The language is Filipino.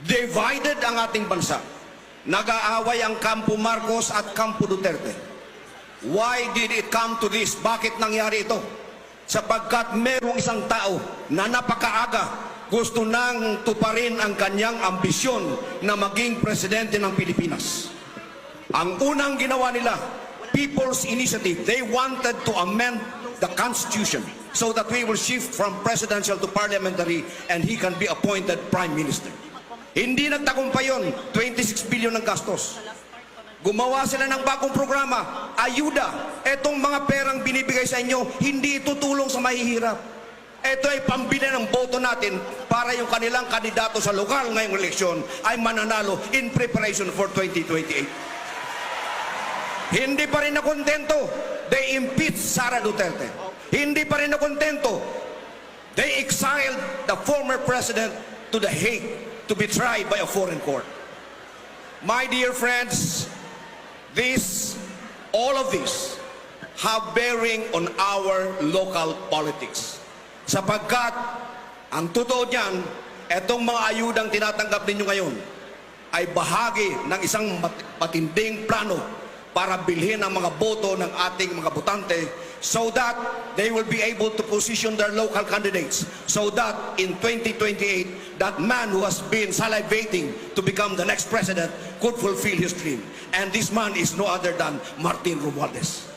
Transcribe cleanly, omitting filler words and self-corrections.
Divided ang ating bansa. Nag-aaway ang kampo Marcos at kampo Duterte. Why did it come to this? Bakit nangyari ito? Sapagkat merong isang tao na napakaaga gusto nang tuparin ang kanyang ambisyon na maging presidente ng Pilipinas. Ang unang ginawa nila, People's Initiative. They wanted to amend the Constitution so that we will shift from presidential to parliamentary and he can be appointed Prime Minister. Hindi nagtagumpay yun, 26 billion ng gastos. Gumawa sila ng bagong programa, ayuda. Etong mga perang binibigay sa inyo, hindi tutulong sa mahihirap. Ito ay pambili ng boto natin para yung kanilang kandidato sa lokal ngayong eleksyon ay mananalo in preparation for 2028. Hindi pa rin nakontento, they impeached Sara Duterte. Hindi pa rin nakontento, they exiled the former president to The Hague to be tried by a foreign court. My dear friends, all of this have bearing on our local politics. Sapagkat, ang totoo niyan, etong mga ayudang tinatanggap ninyo ngayon ay bahagi ng isang matinding plano para bilhin ang mga boto ng ating mga botante so that they will be able to position their local candidates so that in 2028, that man who has been salivating to become the next president could fulfill his dream. And this man is no other than Martin Romualdez.